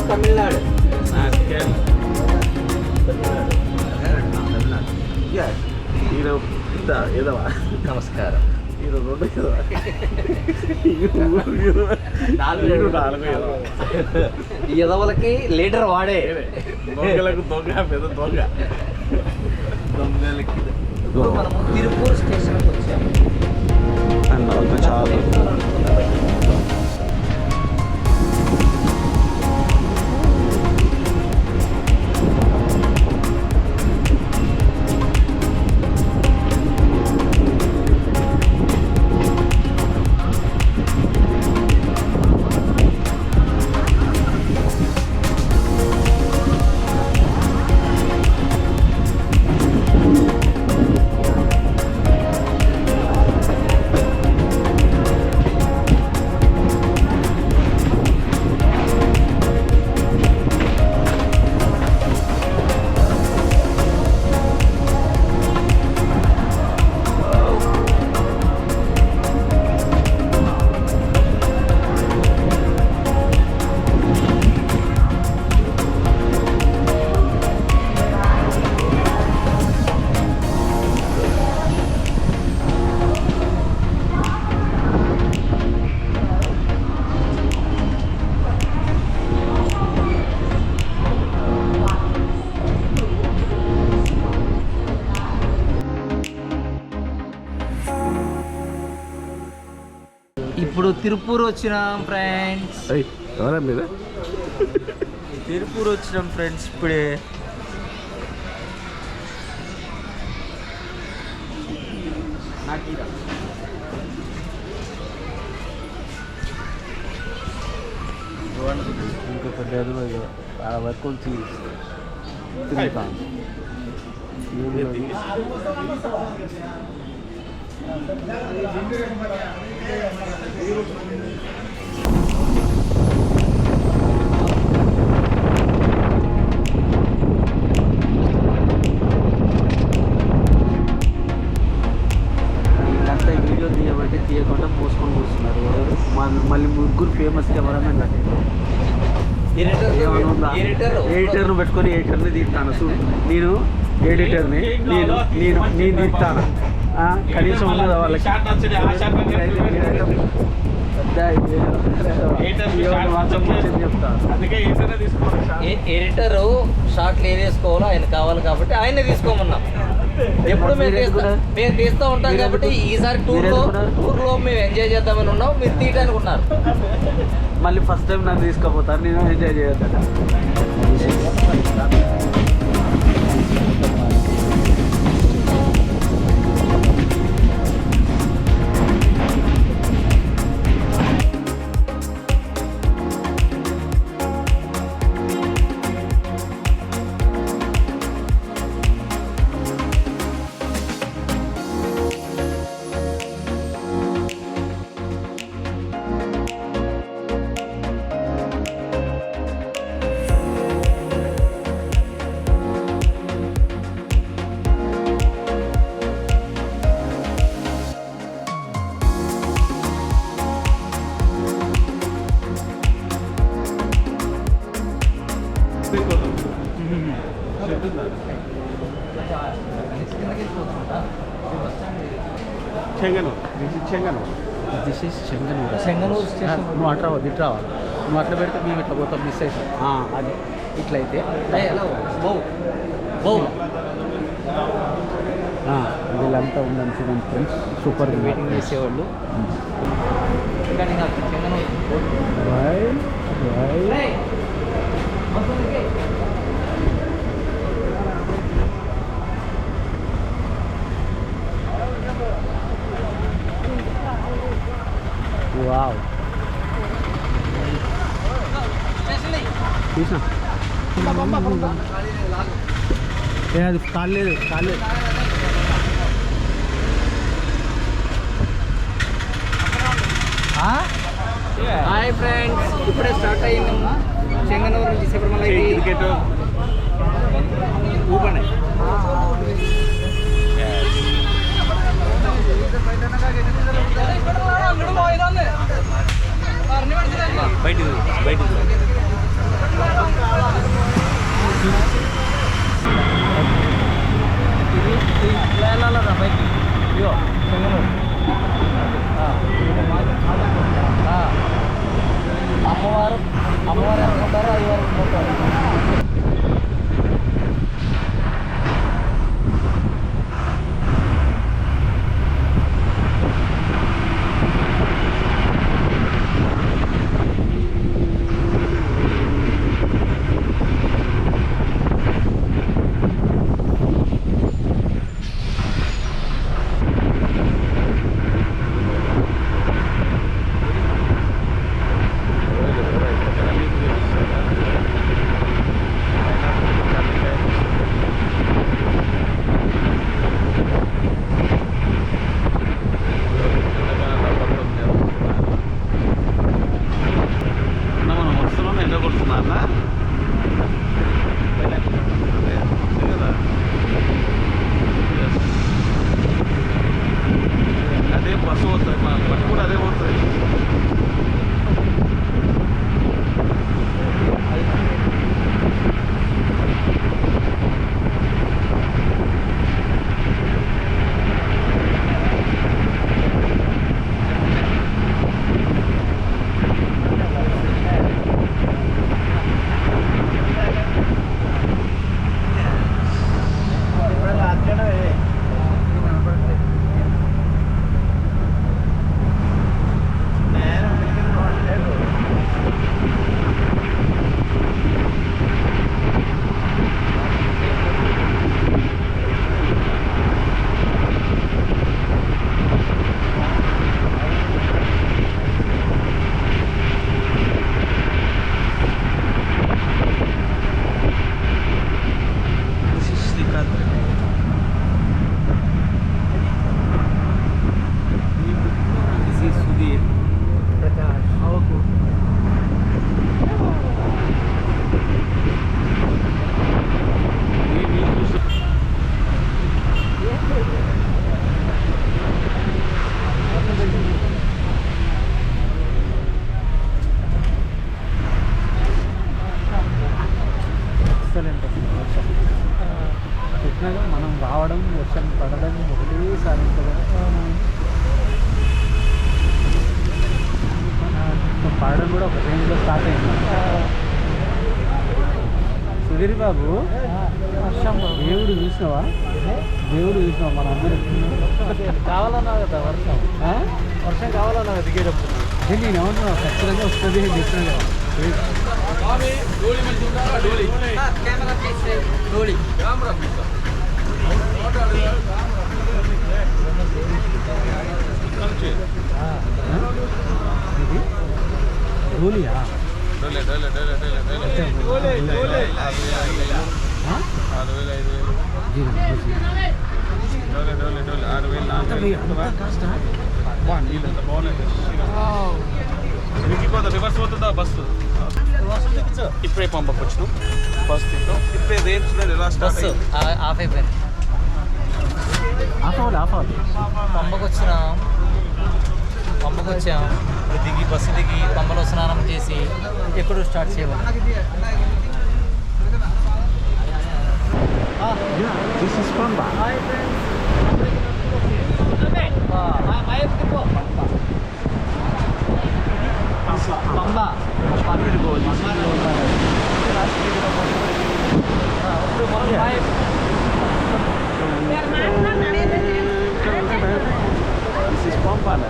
తమిళనాడు. నమస్కారం. ఎదవలకి లీటర్ వాడే దొంగలకు దొంగ పెద్ద దొంగ దొంగలకి. ఇప్పుడు మనము తిరుపూర్ స్టేషన్కి వచ్చాము. చాలా ఇప్పుడు తిరుపూర్ వచ్చినాం ఫ్రెండ్స్. తిరుపూర్ వచ్చినాం ఫ్రెండ్స్ ఇప్పుడే. ఇంకొక వరకు తిరుగుతాను. వీడియో తీయబట్టి తీయకుండా పోసుకొని కూర్చున్నారు. మళ్ళీ ముగ్గురు ఫేమస్ కెమెరామెన్ ఎడిటర్ను పెట్టుకొని ఎడిటర్ని తీస్తాను. నేను ఎడిటర్ని నేను తీస్తాను. కనీసం ఉన్నది వాళ్ళకి ఎడిటర్ షార్ట్లు ఏది వేసుకోవాలో ఆయన కావాలి కాబట్టి ఆయనే తీసుకోమన్నాం. ఎప్పుడు మేము తీస్తూ ఉంటాం కాబట్టి ఈసారి టూర్లో మేము ఎంజాయ్ చేద్దామని ఉన్నాం. మీరు తీయడానికి ఉన్నారు. మళ్ళీ ఫస్ట్ టైం నన్ను తీసుకోపోతాను. నేను ఎంజాయ్ చేయొద్దా? చెంగనూరు స్టేషన్. నువ్వు అట్లా ఇటు రావాలి. నువ్వు అట్లా పెడితే మేము ఇట్లా పోతాం. మిస్ అవుతాం. అది ఇట్లయితే వీళ్ళంతా ఉందని చూడండి ఫ్రెండ్స్. సూపర్ వెయిటింగ్ చేసేవాళ్ళు. వావ్ తీసా అది కాలేదు. హాయ్ ఫ్రెండ్స్, ఇప్పుడే స్టార్ట్ అయ్యిందమ్మా చెంగనూరు నుంచి శబరిమల క్రికెట్ ఊపండి. బయట అదే బస్సు పోతుంది బస్సు కూడా అదే పోతుంది. మనం రావడం వర్షం పడడం ఒకటేసారి పడడం కూడా ఒక రేంజ్లో స్టార్ట్ అయింది. సుధీర్ బాబు దేవుడు చూసినావా? దేవుడు చూసినావా? మన అందరూ కావాలన్నావు కదా వర్షం, వర్షం కావాలన్నావు దిగేటప్పుడు. నేను ఏమన్నా ఖచ్చితంగా వస్తుంది అని చెప్పినా కదా. ఇది ధోలియా? రివర్స్ పోతుందా బస్సు? ఇప్పుడే పంపకు వచ్చినాం బస్ తింటాం. ఇప్పుడే రేపు చూడండి ఎలా స్టార్ట్ బస్సు ఆఫ్ అయిపోయింది. పంపకు వచ్చాం, దిగి బస్సు దిగి పంపలో స్నానం చేసి ఎప్పుడు స్టార్ట్ చేయాలి. This is Pamba. This is Pampana.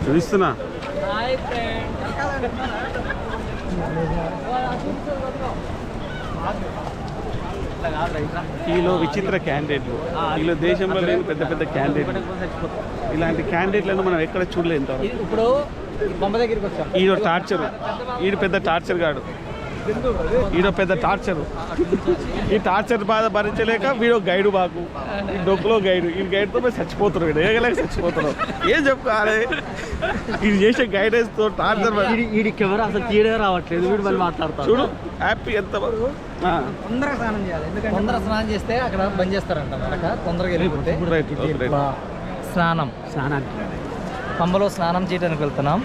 చూపిస్తున్నా. ఈలో విచిత్ర క్యాండిడేట్లు, ఈలో దేశంలో లేని పెద్ద పెద్ద క్యాండిడేట్లు. ఇలాంటి క్యాండిడేట్లను మనం ఎక్కడ చూడలేదు. ఇప్పుడు బొమ్మ దగ్గరికి వచ్చాం. ఈడో టార్చర్, ఈడు పెద్ద టార్చర్ గాడు, ఈడో పెద్ద టార్చర్. ఈ టార్చర్ బాధ భరించలేక వీడో గైడు బాకు, ఈ డొక్కులో గైడు. ఈ గైడ్తో పోయి చచ్చిపోతున్నాడు, వీడు ఏగలేక చచ్చిపోతున్నాడు. ఏం చెప్పుకోవాలి? ఇది చేసే గైడెన్స్తో టార్చర్. ఈ కెమెరా అసలు తీయడే రావట్లేదు, వీడు మళ్ళీ మాట్లాడతాడు. చూడు హ్యాపీ ఎంత. తొందరగా స్నానం చేయాలి, ఎందుకంటే తొందరగా స్నానం చేస్తే అక్కడ బంద్ చేస్తారంట. మనక తొందరగా వెళ్ళిపోతే స్నానానికి పంబలో స్నానం చేయడానికి వెళ్తున్నాం.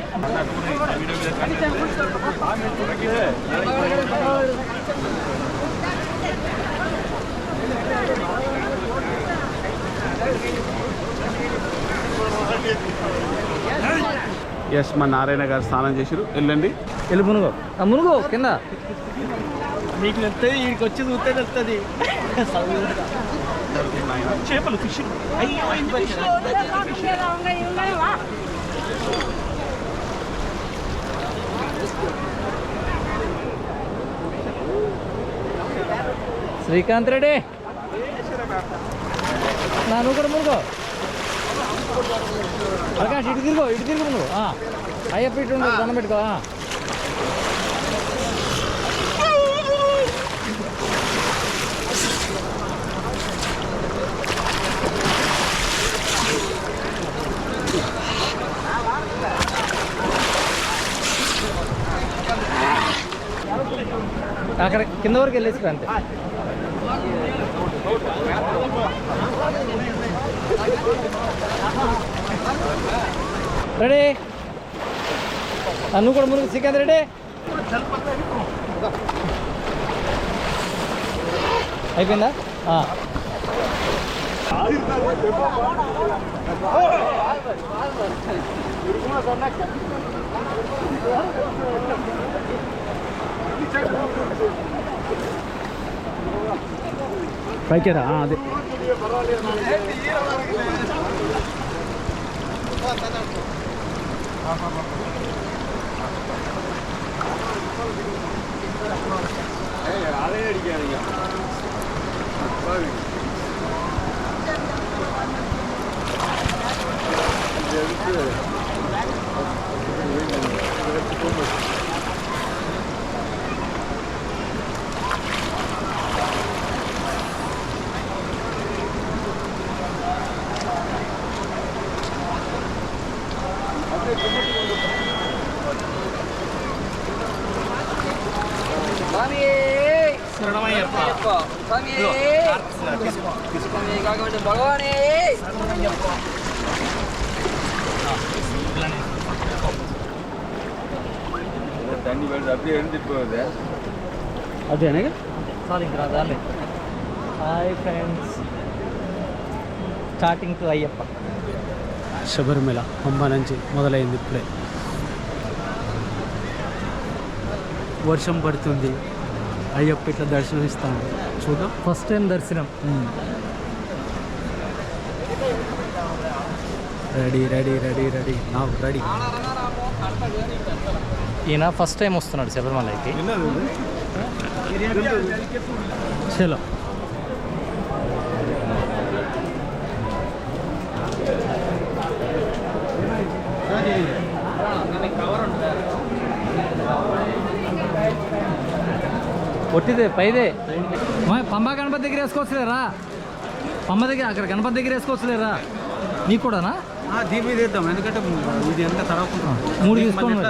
ఎస్, మా నారాయణ గారు స్నానం చేసారు. వెళ్ళండి, వెళ్ళి మునుగో, మునుగో కింద. మీకు వెళ్తే వీడికి వచ్చి చూస్తే వెళ్తుంది. చేపలు ఫిష్. శ్రీకాంత్ రెడ్డి, నువ్వు కూడా మునుగో. ప్రకాష్ ఇటు తిరుగు, ఇటు తిరుగు నువ్వు. అయ్యప్ప ఇటు దండం పెట్టుకో. కింద వరకు వెళ్ళేసి అంతే. రెడీ నువ్వు కూడా ముందుకు సికంద్ రెడీ అయిపోయిందా? పైకేరా అదే అదేనా చాలు ఇంకా రాలే. Hi friends, starting to Ayyappa. Sabarimala Pamba నుంచి మొదలైంది. ఇప్పుడే వర్షం పడుతుంది. అయ్యప్ప ఇట్లా దర్శనం ఇస్తాను. చూద్దాం. ఫస్ట్ టైం దర్శనం. రెడీ రెడీ రెడీ రెడీ నాకు రెడీ. ఈయన ఫస్ట్ టైం వస్తున్నాడు శబరిమలకి. చలో ఒట్టిదే పైదే. పంబా గణపతి దగ్గర వేసుకోవచ్చులేరా? పంబ దగ్గర అక్కడ గణపతి దగ్గర వేసుకోవచ్చులేరా? నీకు కూడానా? దీని మీద వేద్దాం, ఎందుకంటే ఇది ఎంత తడవకుంటున్నాం. 3 తీసుకోండి.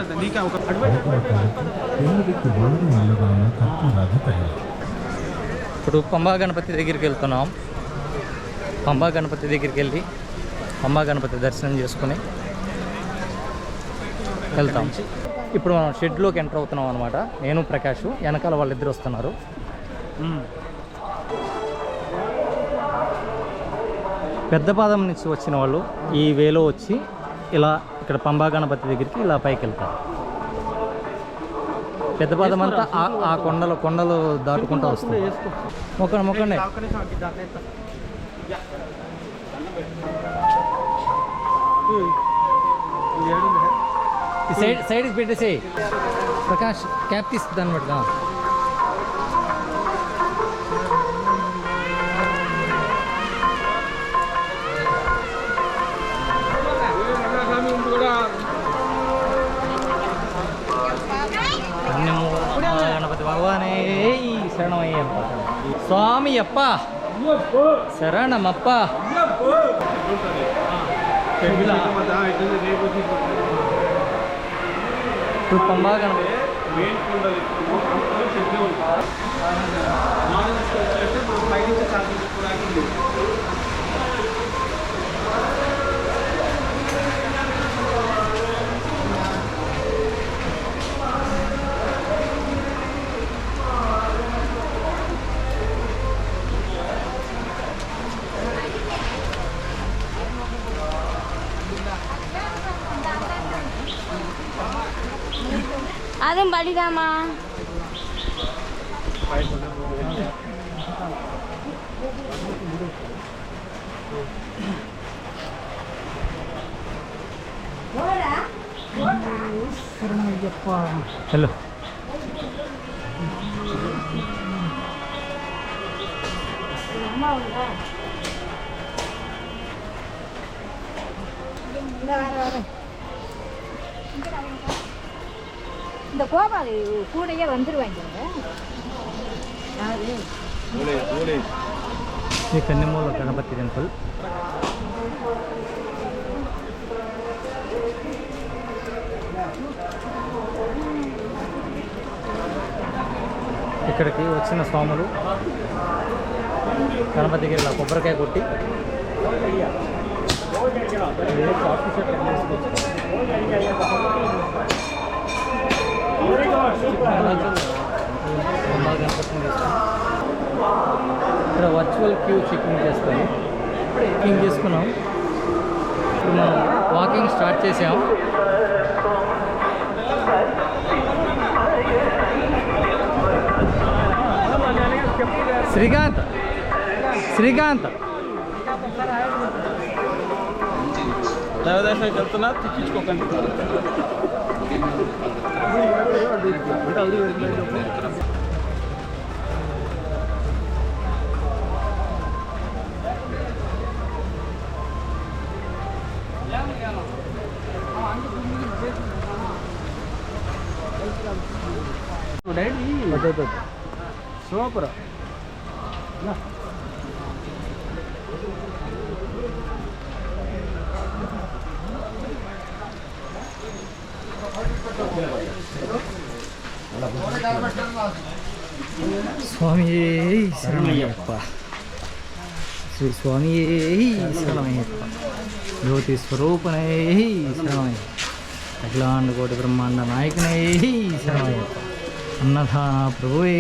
ఇప్పుడు పంబా గణపతి దగ్గరికి వెళ్తున్నాం. పంబా గణపతి దగ్గరికి వెళ్ళి పంబా గణపతి దర్శనం చేసుకుని వెళ్తాం. ఇప్పుడు మనం షెడ్లోకి ఎంటర్ అవుతున్నాం అనమాట. నేను ప్రకాష్, వెనకాల వాళ్ళిద్దరు వస్తున్నారు. పెద్దపాదం నుంచి వచ్చిన వాళ్ళు ఈ వేలో వచ్చి ఇలా ఇక్కడ పంబా గణపతి దగ్గరికి ఇలా పైకి వెళ్తారు. పెద్దపాదం అంతా ఆ కొండలు దాటుకుంటూ వస్తుంది. మొక్కండి. సైడ్కి పెట్టేసేయి ప్రకాష్. క్యాప్ తీస్తుంది అనమాట. గణపతి భగవానే శరణమయ్యప్ప. స్వామి అప్ప శరణమప్ప. ఇప్పుడు పంబా గణపతి அதுவும் பலிதாமா. హలో இந்த கோபால் கூடையே வந்துருவாங்க. శ్రీ కన్నెమూల గణపతి టెంపుల్. ఇక్కడికి వచ్చిన స్వాములు గణపతి దగ్గర ఇలా కొబ్బరికాయ కొట్టి ఇక్కడ వర్చువల్ క్యూ చెకింగ్ చేస్తాము. చెకింగ్ చేసుకున్నాం. ఇప్పుడు మనం వాకింగ్ స్టార్ట్ చేసాం. శ్రీకాంత్ దేవదర్శనకి వెళ్తున్నా, తిప్పించుకోకండి. సూపర్. స్వామి శరణమయ్యప్ప, శ్రీ స్వామి శరణమయ్యప్ప, జ్యోతి స్వరూపనై శరణమయ్యప్ప, అఖిలాండ కోటి బ్రహ్మాండ నాయకనై శరణమయ్యప్ప, అన్నదాన ప్రభువే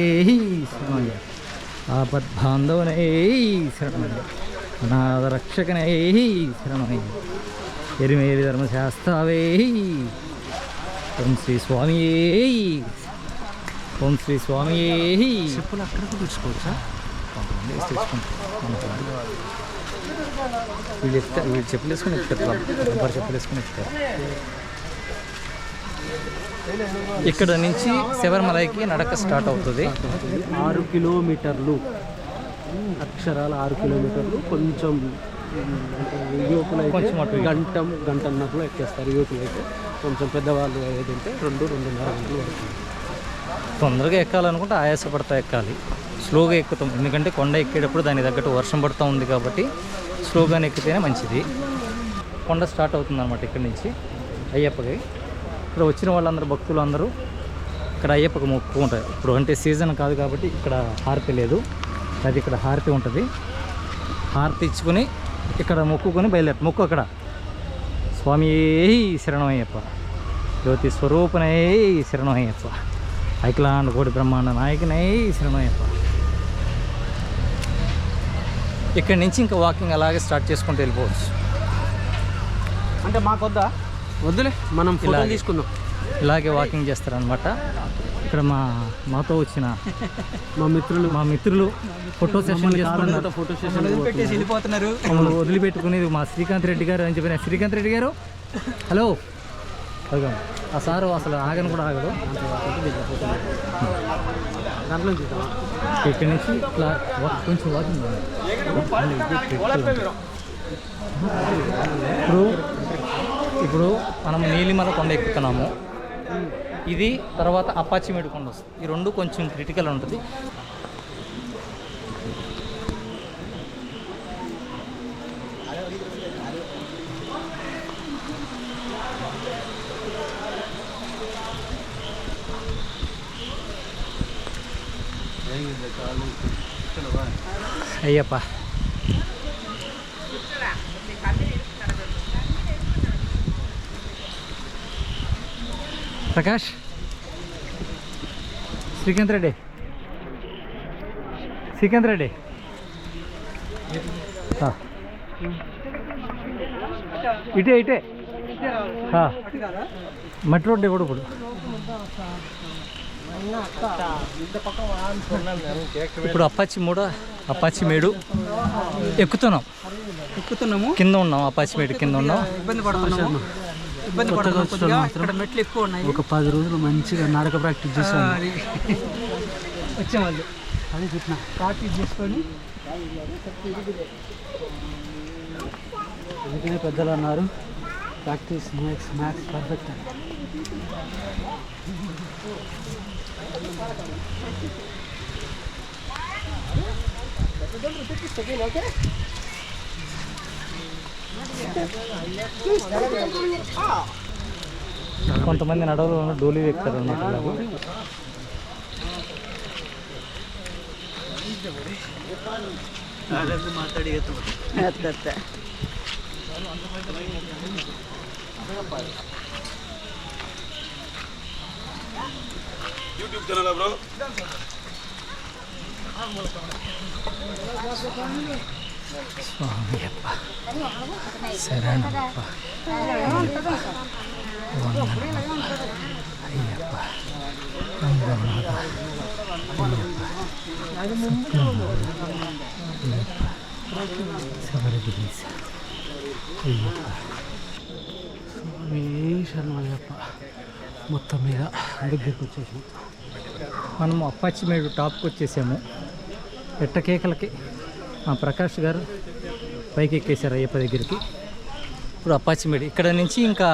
శరణమయ్యప్ప, ఆపద్బాంధవనై శరణమయ్యప్ప, అనాథ రక్షకనై శరణమయ్యప్ప, ఎరిమేలి ధర్మశాస్త్రావే, ఓం శ్రీ స్వామి, ఓం శ్రీ స్వామి. చెప్పులు అక్కడికి తీసుకోవచ్చా? కొంతమంది వీళ్ళు చెప్తారు, వీళ్ళు చెప్పులు వేసుకుని ఎక్కుతారు, చెప్పులు వేసుకుని ఎక్కుతారు. ఇక్కడ నుంచి శబరిమలైకి నడక స్టార్ట్ అవుతుంది. 6 కిలోమీటర్లు, అక్షరాల 6 కిలోమీటర్లు. కొంచెం యువకులు అయితే గంటన్నరలో ఎక్కేస్తారు. యువకులు అయితే కొంచెం పెద్దవాళ్ళు ఏదంటే 2-2.5 గంటలు పడుతుంది. తొందరగా ఎక్కాలనుకుంటే ఆయాసపడతా ఎక్కాలి. స్లోగా ఎక్కుతాం, ఎందుకంటే కొండ ఎక్కేటప్పుడు దానికి తగ్గట్టు వర్షం పడుతూ ఉంది కాబట్టి స్లోగానే ఎక్కితేనే మంచిది. కొండ స్టార్ట్ అవుతుంది అన్నమాట ఇక్కడి నుంచి అయ్యప్పకి. ఇక్కడ వచ్చిన వాళ్ళందరూ భక్తులు అందరూ ఇక్కడ అయ్యప్పకి మొక్కుకుంటారు. ఇప్పుడు అంటే సీజన్ కాదు కాబట్టి ఇక్కడ హారతి లేదు, అది ఇక్కడ హారతి ఉంటుంది. హారతి ఇచ్చుకొని ఇక్కడ మొక్కుకొని బయలుదేరు. మొక్కు అక్కడ స్వామి శరణమయ్యప్ప, జ్యోతి స్వరూపనై శరణమయ్యప్ప, అఖిలాండ కోటి బ్రహ్మాండ నాయకనై శరణమయ్యప్ప. ఇక్కడి నుంచి ఇంకా వాకింగ్ అలాగే స్టార్ట్ చేసుకుంటూ వెళ్ళిపోవచ్చు. అంటే మాకొద్దా? వద్దులే, మనం ఫోటో తీసుకుందాం. ఇలాగే వాకింగ్ చేస్తారనమాట. ఇక్కడ మాతో వచ్చిన మా మిత్రులు ఫోటో సెషన్ చేసుకుంటున్నారు. ఫోటో సెషన్ వెళ్ళిపోతున్నారు. వదిలిపెట్టుకునేది మా శ్రీకాంత్ రెడ్డి గారు అని చెప్పిన. శ్రీకాంత్ రెడ్డి గారు హలో. ఆ సారు అసలు ఆగను కూడా ఆగడు. దాంట్లో ఇక్కడి నుంచి ఇట్లా కొంచెం వాకింగ్. ఇప్పుడు మనం నీలిమల కొండ ఎక్కుతున్నాము. ఇది తర్వాత అప్పాచిమేడు కొండ వస్తుంది. ఈ రెండు కొంచెం క్రిటికల్ ఉంటుంది. అయ్యప్ప ప్రకాష్, శ్రీకాంత్ రెడ్డి ఇటే మట్టి రోడ్డు కూడా ఇప్పుడు అప్పాచిమేడు ఎక్కుతున్నాము. కింద ఉన్నాం, అప్పాచిమేడు కింద ఉన్నాం. ఇబ్బంది పడుతున్నాం. ఇక్కడ మెట్లు ఎక్కువ ఉన్నాయి. ఒక 10 రోజులు మంచిగా నాటక ప్రాక్టీస్ చేసాను. వచ్చేవాళ్ళు అది చెప్పిన ప్రాక్టీస్ చేసుకొని అందుకనే పెద్దలు అన్నారు ప్రాక్టీస్ మేక్స్ మ్యాథ్స్ పర్ఫెక్ట్ అని. కొంతమంది నడవలు డోలీ ఎక్కుతారు అన్నమాట. YouTube channel bro. స్వామి అప్ప శరణప్ప అయ్యప్ప రంగనాథ శబరిగిరీశ అయ్యప్ప శరణయ్యప్ప. మొత్తం మీద దగ్గరికి వచ్చేసాం. మనము అప్పాచిమేడు టాప్కి వచ్చేసాము. ఎట్టకేకలకి మా ప్రకాష్ గారు పైకి ఎక్కేశారు అయ్యప్ప దగ్గరికి. ఇప్పుడు అప్పాచిమేడు ఇక్కడ నుంచి ఇంకా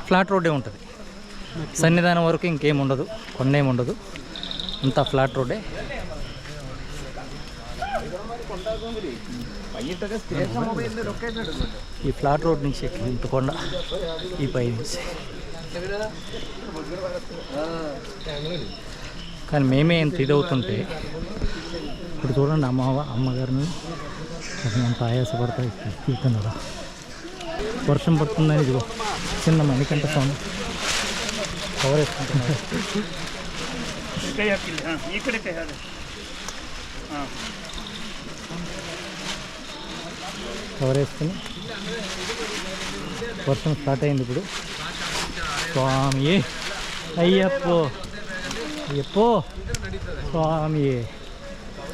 ఫ్లాట్ రోడ్డే ఉంటుంది. సన్నిధానం వరకు ఇంకేం ఉండదు, కొండ ఏమి ఉండదు, అంతా ఫ్లాట్ రోడ్డే. ఈ ఫ్లాట్ రోడ్ నుంచి ఎక్కి ఇంత కొండ ఈ పై నుంచి. కానీ మేమే ఎంత ఇదవుతుంటే ఇప్పుడు చూడండి అమ్మగారిని అంత ఆయాసపడతాయి తీరుతున్నారు. వర్షం పడుతుందని ఇదిగో చిన్న మణికంఠ సౌండ్ కవర్ వేసుకుంటున్నారు. కవర్ వేసుకుని వర్షం స్టార్ట్ అయింది ఇప్పుడు. స్వామి అయ్యప్పో అయ్యప్పో స్వామి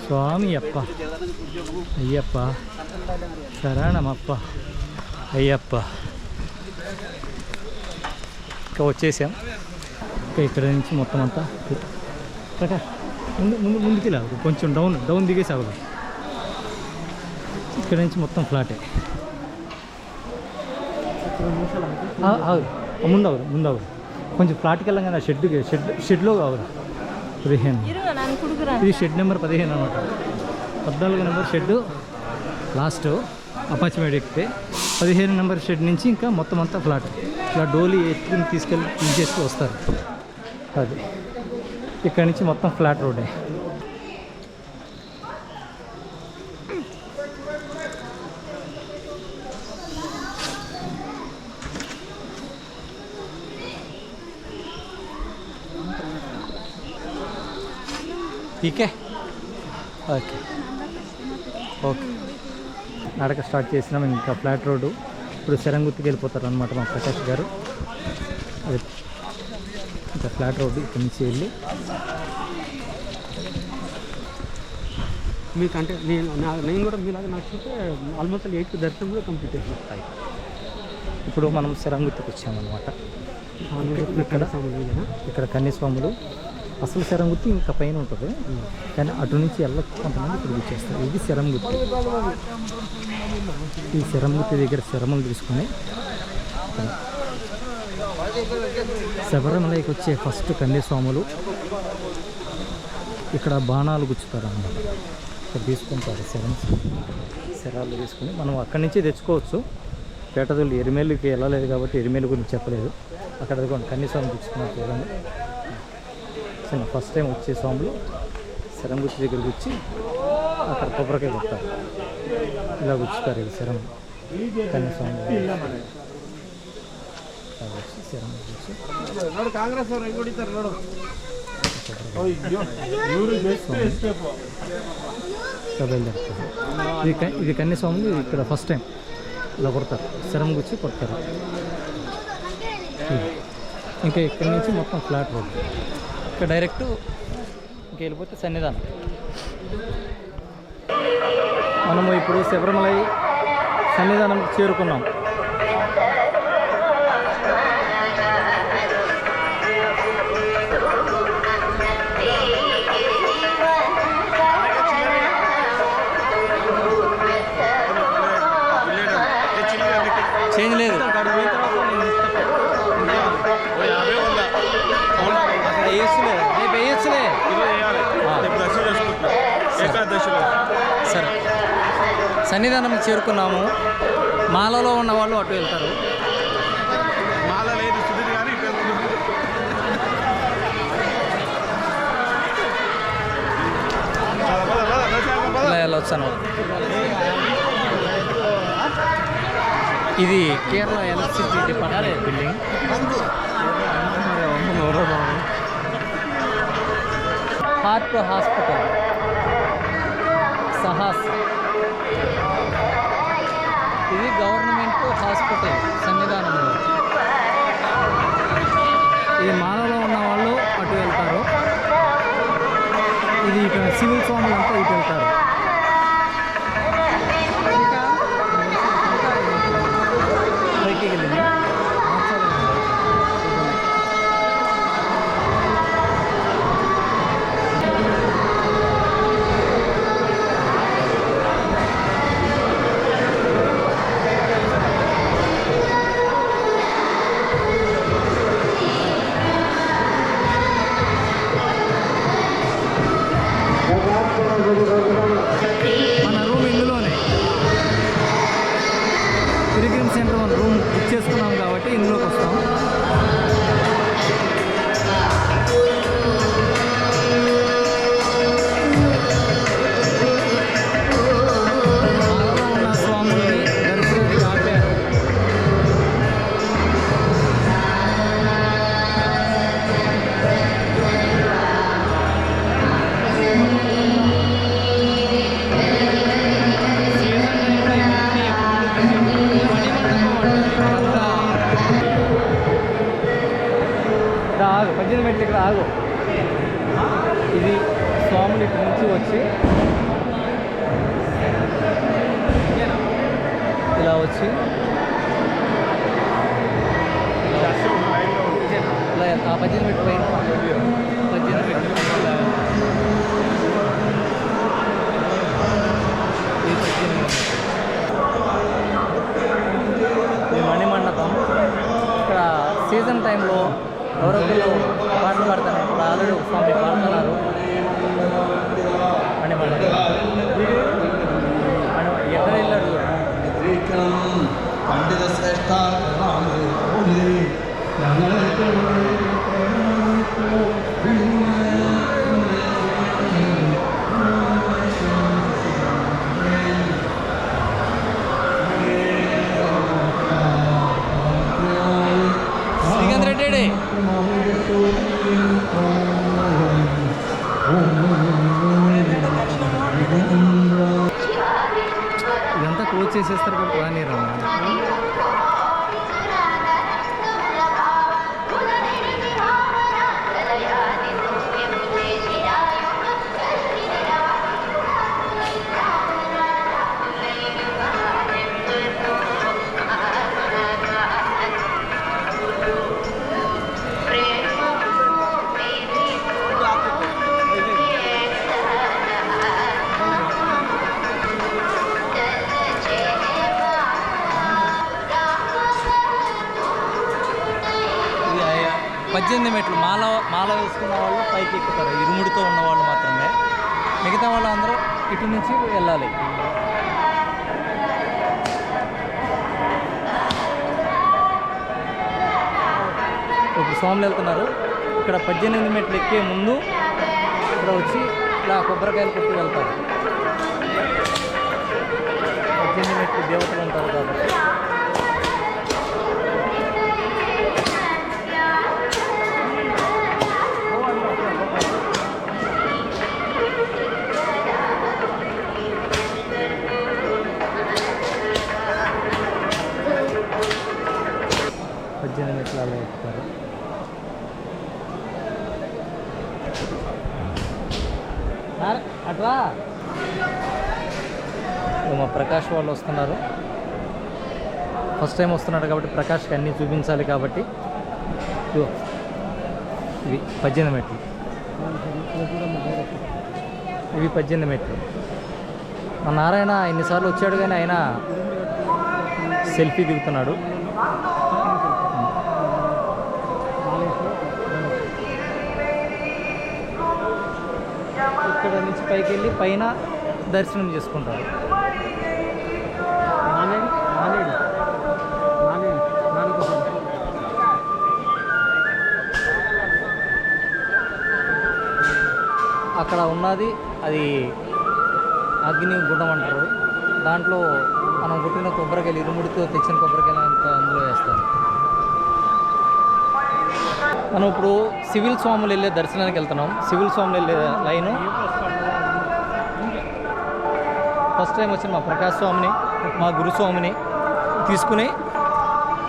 స్వామి అప్ప అయ్యప్ప శరణమప్ప అయ్యప్ప. ఇంకా వచ్చేసాం. ఇంకా ఇక్కడ నుంచి మొత్తం అంతా ముందుకి లాగు, కొంచెం డౌన్ దిగేసి అవ్వదు. ఇక్కడ నుంచి మొత్తం ఫ్లాటే. ముందు అవరు కొంచెం ఫ్లాట్కి వెళ్ళంగా షెడ్లో కావాలి. 15 ఇది షెడ్ నెంబర్ 15 అనమాట. 14 నెంబర్ షెడ్ లాస్ట్ అపాచిమేడు ఎక్కితే 15 నెంబర్ షెడ్ నుంచి ఇంకా మొత్తం అంతా ఫ్లాట్. ఇలా డోలీ ఎత్తుకుని తీసుకెళ్ళి తీసేసి వస్తారు. అది ఇక్కడ నుంచి మొత్తం ఫ్లాట్ రోడ్డే. ఓకే ఓకే ఓకే నడక స్టార్ట్ చేసినాం. ఇంకా ఫ్లాట్ రోడ్డు. ఇప్పుడు శరంగుత్తికి వెళ్ళిపోతారు అనమాట మా ప్రకాష్ గారు. అది ఇంకా ఫ్లాట్ రోడ్డు ఇక్కడి నుంచి వెళ్ళి మీకంటే నేను కూడా మీలాగా నచ్చితే ఆల్మోస్ట్ 8 దర్శనం కూడా కంప్లీట్ అయిపోతాయి. ఇప్పుడు మనం శరంగుత్తికి వచ్చామన్నమాట. ఇక్కడ కన్యస్వాములు అసలు శరంగుత్తి ఇంకా పైన ఉంటుంది, కానీ అటు నుంచి వెళ్ళక కొంతమంది ఇక్కడ వచ్చేస్తారు. ఇది శరంగుత్తి. ఈ శరంగుత్తి దగ్గర శరములు తీసుకొని శబరిమలైకి వచ్చే ఫస్ట్ కన్యస్వాములు ఇక్కడ బాణాలు గుచ్చుతారు అన్నమాట. ఇక్కడ తీసుకుంటారు శరాలు తీసుకుని మనం అక్కడి నుంచి తెచ్చుకోవచ్చు. పేటదూళ్ళు ఎరిమేలుకి వెళ్ళలేదు కాబట్టి ఎరిమేలు గురించి చెప్పలేదు. అక్కడ కన్యస్వామి గుచ్చుకున్నారు చూడండి. చిన్న ఫస్ట్ టైం వచ్చే స్వాములు శరంగుత్తి దగ్గరికి వచ్చి అక్కడ కొబ్బరికాయ కొడతారు. ఇలా గుచ్చుతారు. ఇది శరం కన్యస్వామి శరం బయలుదేరుతారు. ఇది కన్యస్వాములు ఇక్కడ ఫస్ట్ టైం ఇలా కొడతారు. శరం గుచ్చి కొడతారు. ఇంకా ఇక్కడి నుంచి మొత్తం ఫ్లాట్ రోడ్. ఇక్కడ డైరెక్ట్ ఇంకా వెళ్ళిపోతే సన్నిధానం. మనము ఇప్పుడు శబరిమలై సన్నిధానంకి చేరుకున్నాం. చేంజ్ లేదు. సరే సన్నిధానం చేరుకున్నాము. మాలలో ఉన్న వాళ్ళు అటు వెళ్తారు. మాల లేదు సుధీర్ కానీ ఇటు వెళ్తున్నాం. వెళ్ళొచ్చు అనమాట. ఇది Kerala electricity department building. Heart hospital సహాస్. ఇది గవర్నమెంట్ హాస్పిటల్ సన్నిధానంలో. ఇది మాలలో ఉన్న వాళ్ళు అటు వెళ్తారు, ఇది ఇటు సివిల్ ఫామ్లు అంతా ఇటు వెళ్తారు. పైకి వెళ్ళింది. మన రూమ్ ఇందులోనే పిల్గ్రిమ్ సెంటర్ మన రూమ్ బుక్ చేసుకున్నాం కాబట్టి ఇందులోకి వస్తాం. మాలలో ఉన్న స్వాముల్ని దర్శనానికి ఆపారు. ఆగు 18 మెట్లు ఇక్కడ ఆగు. ఇది స్వాములు ఇటు నుంచి వచ్చి ఇలా వచ్చి ఇలా ఆ 18 మెట్లు పైన 18 మెట్లు ఇది మణిమండపం. ఇక్కడ సీజన్ టైంలో ఎవరొకరు పాటలు పాడతారు. ఇప్పుడు ఆల్రెడీ ఒక స్వామి పాడుతున్నారు. మణిమండపం ఎక్కడ వెళ్ళాడు పండిత శ్రేష్ఠ శ్రీకాంత్ రెడ్డి. ఇదంతా క్లోజ్ చేసేస్తారు కాబట్టి రానిరమ్మా. పద్దెనిమిది మెట్లు మాల వేసుకున్న వాళ్ళు పైకి ఎక్కుతారు. ఇరుముడితో ఉన్న వాళ్ళు మాత్రమే. మిగతా వాళ్ళు అందరూ ఇటు నుంచి వెళ్ళాలి. ఇప్పుడు స్వాములు వెళ్తున్నారు. ఇక్కడ 18 మెట్లు ఎక్కే ముందు ఇక్కడ వచ్చి ఇలా కొబ్బరికాయలు కొట్టి వెళ్తారు. 18 మెట్లు దేవతలు ఉంటారు కాబట్టి. మెట్లు అలా ఎక్కుతారు. అట్లా మా ప్రకాష్ వాళ్ళు వస్తున్నారు. ఫస్ట్ టైం వస్తున్నాడు కాబట్టి ప్రకాష్కి అన్నీ చూపించాలి కాబట్టి ఇవి 18 మెట్లు. ఇవి 18 మెట్లు. మా నారాయణ ఎన్నిసార్లు వచ్చాడు కానీ ఆయన సెల్ఫీ దిగుతున్నాడు. ఇక్కడ నుంచి పైకి వెళ్ళి పైన దర్శనం చేసుకుంటారు. అక్కడ ఉన్నది అది అగ్ని గుండం అంటారు. దాంట్లో మనం పుట్టిన కొబ్బరికాయలు ఇరుముడితో తెచ్చిన కొబ్బరికాయలు అంతా అందులో వేస్తారు. మనం ఇప్పుడు సివిల్ స్వాములు వెళ్ళే దర్శనానికి వెళ్తున్నాం. సివిల్ స్వాములు వెళ్ళే లైను ఫస్ట్ టైం వచ్చిన మా ప్రకాశ్ స్వామిని, మా గురుస్వామిని తీసుకుని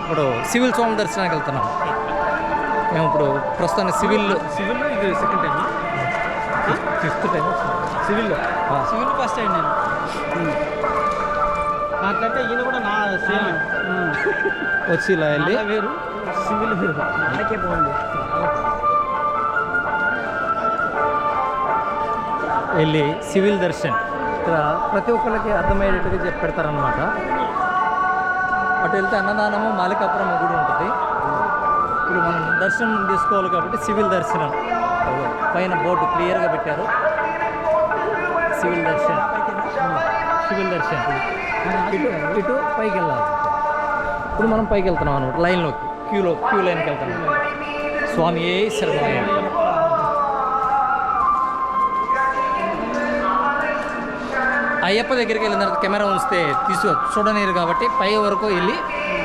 ఇప్పుడు సివిల్ స్వామి దర్శనానికి వెళ్తున్నాం. మేము ఇప్పుడు ప్రస్తుతానికి సివిల్లో ఇది సెకండ్ టైం, ఫిఫ్త్ టైం సివిల్లో ఫస్ట్ టైం నేను. నాకంటే ఈయన కూడా నా సేమ్ వచ్చి ఇలా వెళ్ళి వేరు, సివిల్ వేరు. నాకే బాగుంది. వెళ్ళి సివిల్ దర్శన్ ఇక్కడ ప్రతి ఒక్కరికి అర్థమయ్యేటట్టుగా చెప్పి పెడతారనమాట. అటు వెళ్తే అన్నదానము, మాలికాపురం గుడి ఉంటుంది. ఇప్పుడు మనం దర్శనం తీసుకోవాలి కాబట్టి సివిల్ దర్శనం పైన బోర్డు క్లియర్గా పెట్టారు. సివిల్ దర్శన్, సివిల్ దర్శన్ ఇటు ఇటు పైకి వెళ్ళాలి. ఇప్పుడు మనం పైకి వెళ్తున్నాం అనమాట, లైన్లోకి క్యూ లైన్కి వెళ్తున్నాం. స్వామి శరణమయ్య. అయ్యప్ప దగ్గరికి వెళ్ళిన తర్వాత కెమెరా ఉంచితే చూడలేరు కాబట్టి పై వరకు వెళ్ళి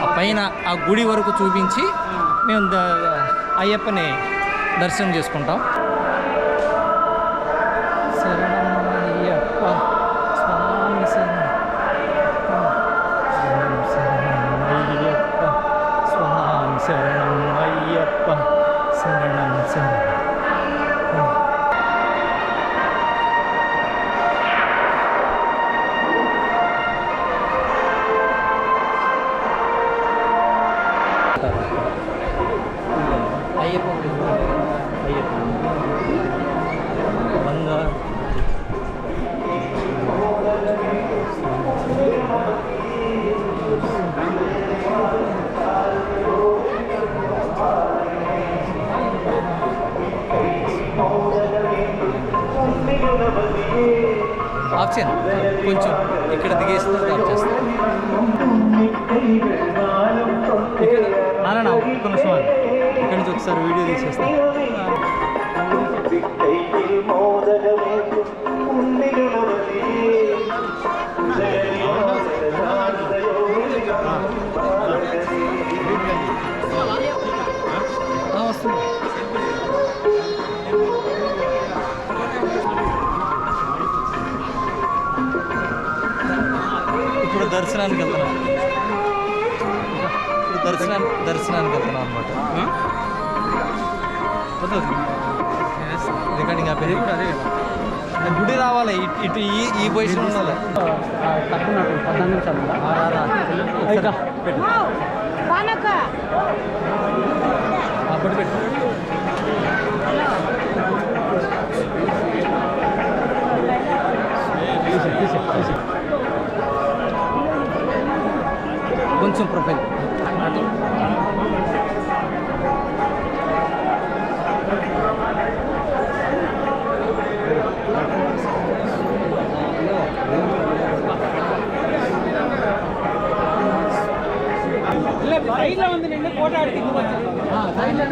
ఆ పైన ఆ గుడి వరకు చూపించి మేము అయ్యప్పని దర్శనం చేసుకుంటాం. శరణమయ్యప్ప స్వామి శరణమయ్యప్ప స్వామి శరణమయ్యప్ప శరణం శరణం. అయ్యప్ప బంగారు ఆఫ్ చేయను, కొంచెం ఇక్కడ దిగేస్తుంది ఆఫ్ చేస్తాను. నాన్న ఒక్క నిమిషం ఇక్కడ నుంచి ఒకసారి వీడియో తీసేస్తాను. వస్తుంది. ఇప్పుడు దర్శనానికి వెళ్తున్నాం. ఇప్పుడు దర్శనానికి వెళ్తున్నాం అనమాట. రికార్డింగ్ ఆపేది కూడా అదే కదా. గుడి రావాలి, ఇటు ఈ పొజిషన్ ఉండాలి. తక్కువ 14 నిమిషాలు అప్పుడు పెట్టు. కొంచెం ప్రొఫైల్ అటు సైడ్లో ఉంది. నిన్ను ఫోటో ఆడితే సైడ్లో